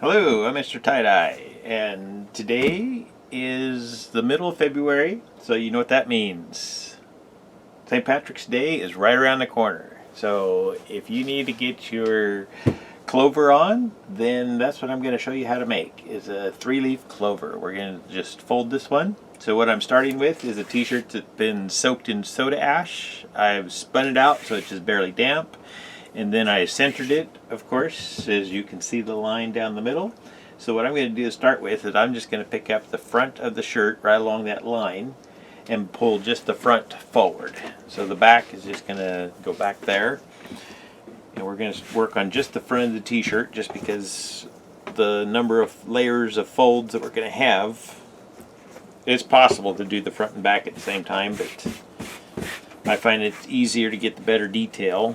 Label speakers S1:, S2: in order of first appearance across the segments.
S1: Hello, I'm MrTieDye, and today is the middle of February, so you know what that means. St. Patrick's Day is right around the corner, so if you need to get your clover on, then that's what I'm going to show you how to make, is a 3-leaf clover. We're going to just fold this one. So what I'm starting with is a t-shirt that's been soaked in soda ash. I've spun it out so it's just barely damp. And then I centered it, of course, as you can see the line down the middle. So what I'm going to do to start with is I'm just going to pick up the front of the shirt right along that line and pull just the front forward. So the back is just going to go back there. And we're going to work on just the front of the t-shirt just because the number of layers of folds that we're going to have, it's possible to do the front and back at the same time, but I find it's easier to get the better detail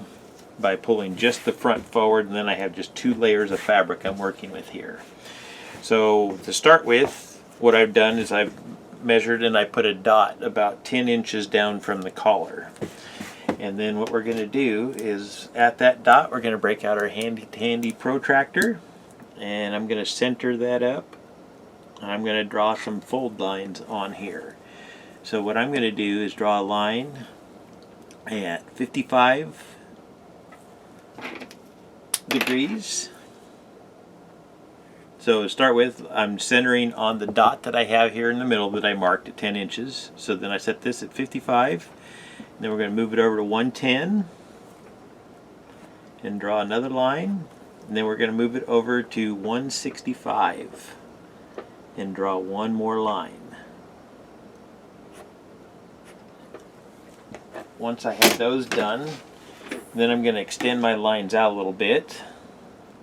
S1: by pulling just the front forward, and then I have just 2 layers of fabric I'm working with here. So to start with, what I've done is I've measured and I put a dot about 10 inches down from the collar. And then what we're going to do is at that dot we're going to break out our handy protractor, and I'm going to center that up, and I'm going to draw some fold lines on here. So what I'm going to do is draw a line at 55 degrees. So to start with, I'm centering on the dot that I have here in the middle that I marked at 10 inches. So then I set this at 55. And then we're going to move it over to 110 and draw another line. And then we're going to move it over to 165 and draw one more line. Once I have those done, then I'm going to extend my lines out a little bit.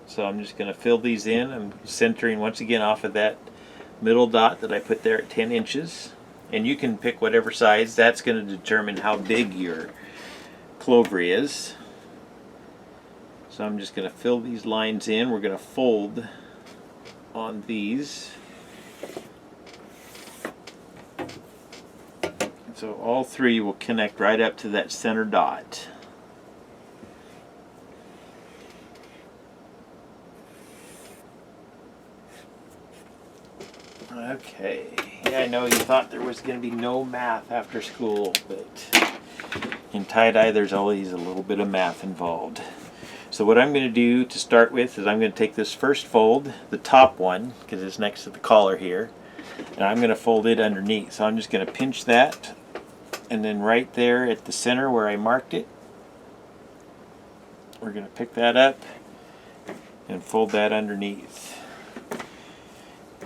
S1: So I'm just going to fill these in. I'm centering once again off of that middle dot that I put there at 10 inches. And you can pick whatever size. That's going to determine how big your clover is. So I'm just going to fill these lines in. We're going to fold on these. So all 3 will connect right up to that center dot. Okay, yeah, I know you thought there was going to be no math after school, but in tie-dye there's always a little bit of math involved. So what I'm going to do to start with is I'm going to take this first fold, the top one, because it's next to the collar here, and I'm going to fold it underneath. So I'm just going to pinch that, and then right there at the center where I marked it, we're going to pick that up and fold that underneath.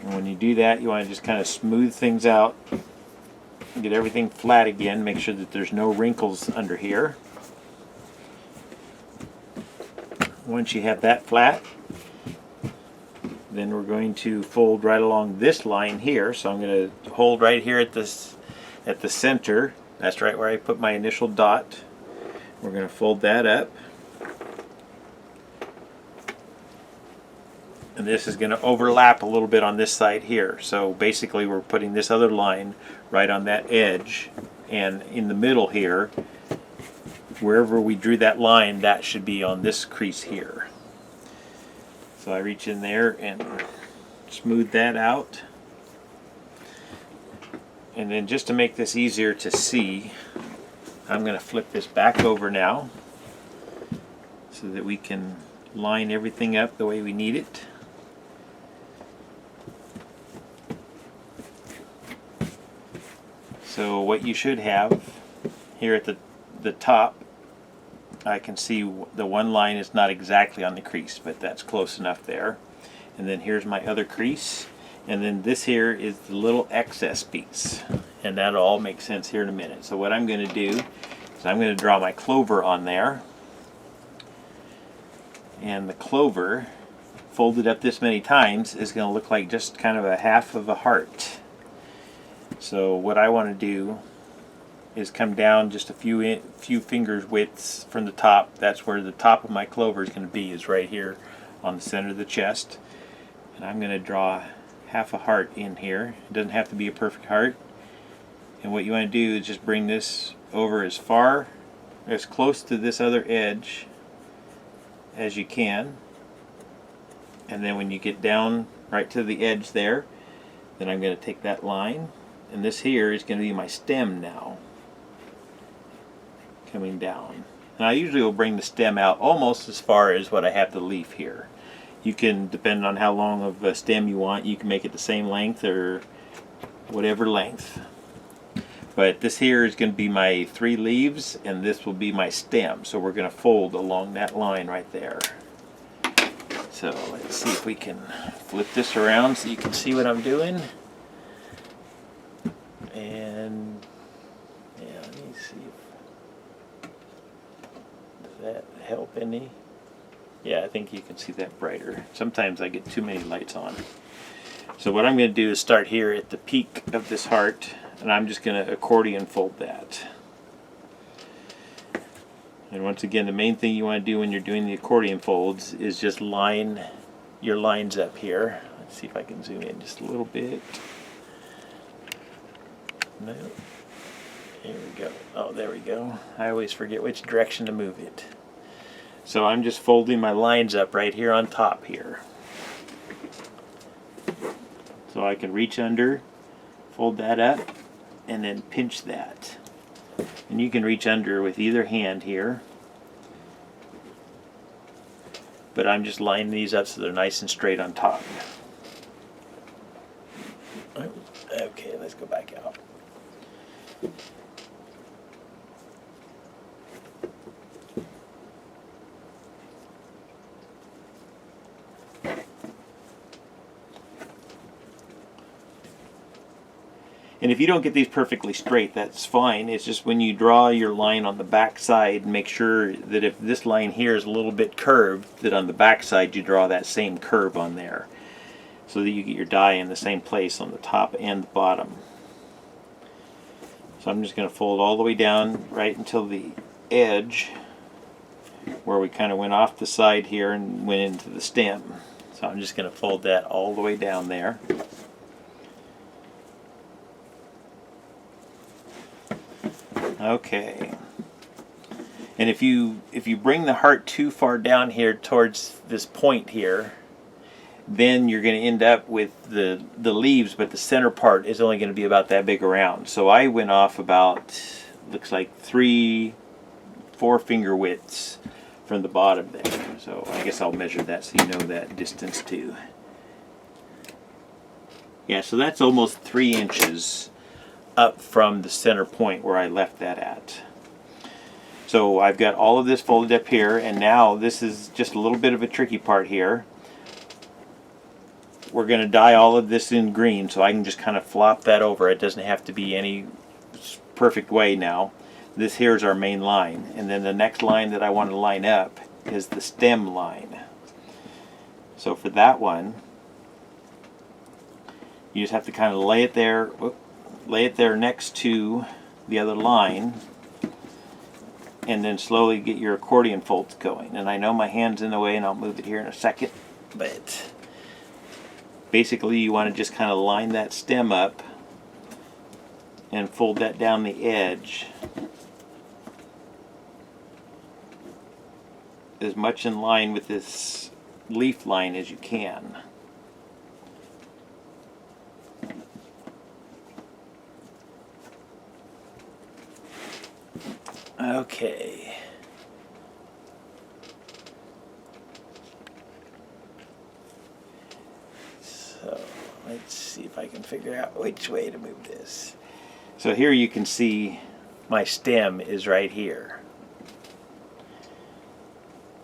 S1: And when you do that, you want to just kind of smooth things out, get everything flat again, make sure that there's no wrinkles under here. Once you have that flat, then we're going to fold right along this line here. So I'm going to hold right here at the center. That's right where I put my initial dot. We're going to fold that up. And this is going to overlap a little bit on this side here. So basically we're putting this other line right on that edge, and in the middle here, wherever we drew that line, that should be on this crease here. So I reach in there and smooth that out. And then just to make this easier to see, I'm going to flip this back over now so that we can line everything up the way we need it. So what you should have here at the top, I can see the one line is not exactly on the crease, but that's close enough there. And then here's my other crease, and then this here is the little excess piece, and that'll all make sense here in a minute. So what I'm going to do is I'm going to draw my clover on there, and the clover folded up this many times is going to look like just kind of a half of a heart. So what I want to do is come down just a few fingers widths from the top. That's where the top of my clover is going to be, is right here on the center of the chest. And I'm going to draw half a heart in here. It doesn't have to be a perfect heart. And what you want to do is just bring this over as far, as close to this other edge as you can. And then when you get down right to the edge there, then I'm going to take that line, and this here is going to be my stem now, coming down. And I usually will bring the stem out almost as far as what I have the leaf here. You can, depending on how long of a stem you want, you can make it the same length or whatever length. But this here is going to be my 3 leaves, and this will be my stem. So we're going to fold along that line right there. So let's see if we can flip this around so you can see what I'm doing. And yeah, let me see if does that help any. Yeah, I think you can see that brighter. Sometimes I get too many lights on. So what I'm going to do is start here at the peak of this heart, and I'm just going to accordion fold that. And once again, the main thing you want to do when you're doing the accordion folds is just line your lines up here. Let's see if I can zoom in just a little bit. No. Here we go. Oh, there we go. I always forget which direction to move it. So I'm just folding my lines up right here on top here. So I can reach under, fold that up, and then pinch that. And you can reach under with either hand here. But I'm just lining these up so they're nice and straight on top. Okay, let's go back out. And if you don't get these perfectly straight, that's fine. It's just when you draw your line on the back side, make sure that if this line here is a little bit curved, that on the back side you draw that same curve on there, so that you get your die in the same place on the top and the bottom. So I'm just going to fold all the way down right until the edge, where we kind of went off the side here and went into the stem. So I'm just going to fold that all the way down there. Okay, and if you bring the heart too far down here towards this point here, then you're going to end up with the leaves, but the center part is only going to be about that big around. So I went off about, looks like 3-4 finger widths from the bottom there. So I guess I'll measure that so you know that distance too. Yeah, so that's almost 3 inches up from the center point where I left that at. So I've got all of this folded up here, and now this is just a little bit of a tricky part here. We're going to dye all of this in green, so I can just kind of flop that over. It doesn't have to be any perfect way now. This here is our main line, and then the next line that I want to line up is the stem line. So for that one, you just have to kind of lay it there. Lay it there next to the other line, and then slowly get your accordion folds going. And I know my hand's in the way, and I'll move it here in a second, but basically you want to just kind of line that stem up and fold that down the edge as much in line with this leaf line as you can. Okay. So let's see if I can figure out which way to move this. So here you can see my stem is right here.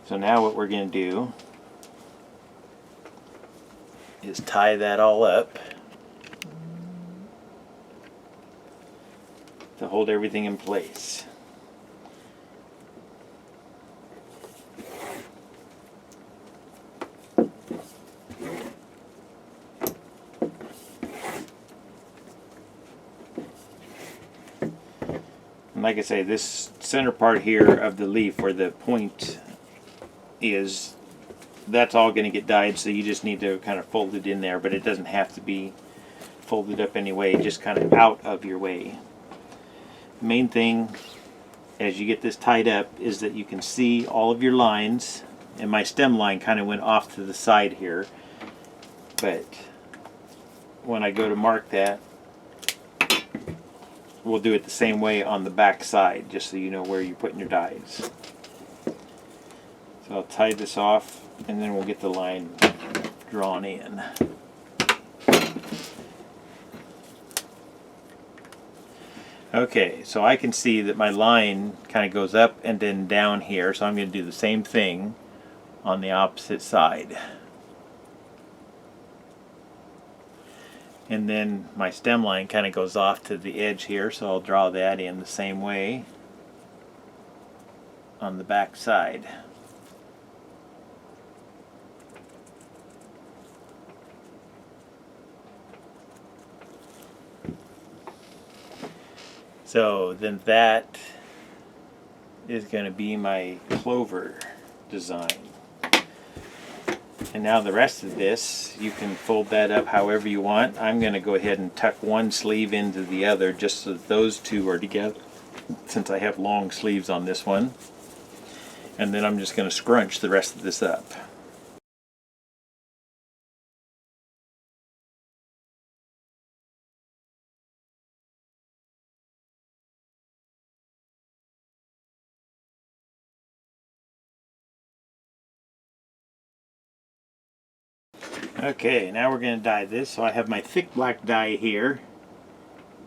S1: So now what we're going to do is tie that all up to hold everything in place. Like I say, this center part here of the leaf where the point is, that's all going to get dyed, so you just need to kind of fold it in there, but it doesn't have to be folded up anyway, just kind of out of your way. The main thing as you get this tied up is that you can see all of your lines, and my stem line kind of went off to the side here, but when I go to mark that, we'll do it the same way on the back side, just so you know where you're putting your dyes. So I'll tie this off, and then we'll get the line drawn in. Okay, so I can see that my line kind of goes up and then down here, so I'm going to do the same thing on the opposite side. And then my stem line kind of goes off to the edge here, so I'll draw that in the same way on the back side. So then that is going to be my clover design. And now the rest of this, you can fold that up however you want. I'm going to go ahead and tuck one sleeve into the other just so that those two are together, since I have long sleeves on this one. And then I'm just going to scrunch the rest of this up. Okay, now we're going to dye this. So I have my thick black dye here,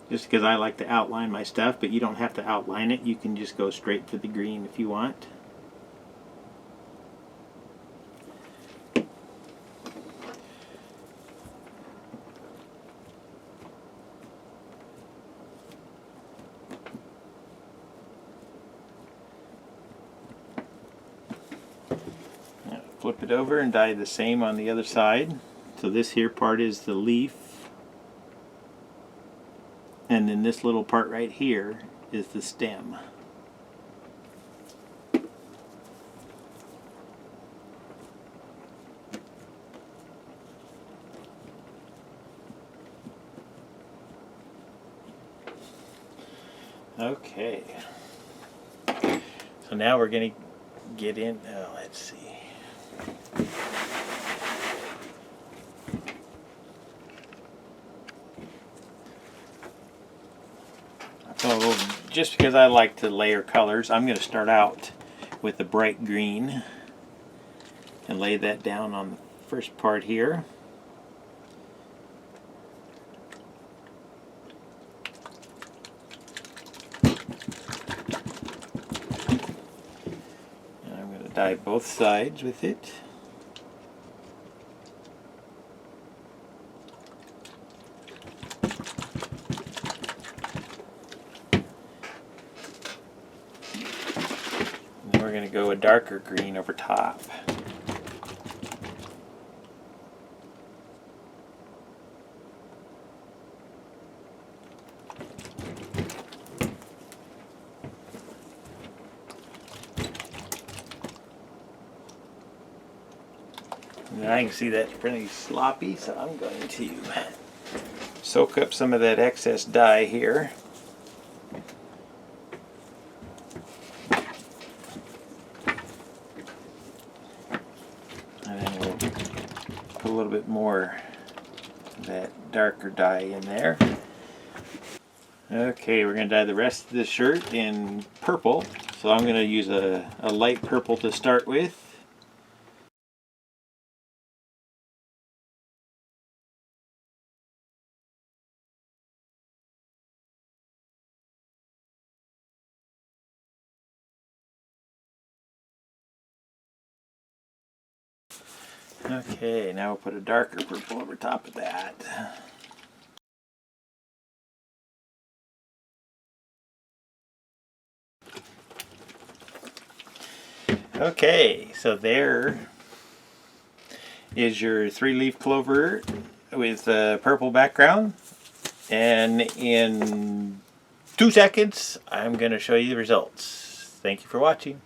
S1: just because I like to outline my stuff, but you don't have to outline it. You can just go straight for the green if you want. Flip it over and dye the same on the other side. So this here part is the leaf, and then this little part right here is the stem. Okay, so now we're going to get in, let's see. So just because I like to layer colors, I'm going to start out with the bright green and lay that down on the first part here. And I'm going to dye both sides with it. We're going to go a darker green over top. And I can see that's pretty sloppy, so I'm going to soak up some of that excess dye here. And then we'll put a little bit more of that darker dye in there. Okay, we're going to dye the rest of the shirt in purple. So I'm going to use a light purple to start with. Okay, now we'll put a darker purple over top of that. Okay, so there is your 3-leaf clover with a purple background. And in 2 seconds, I'm going to show you the results. Thank you for watching.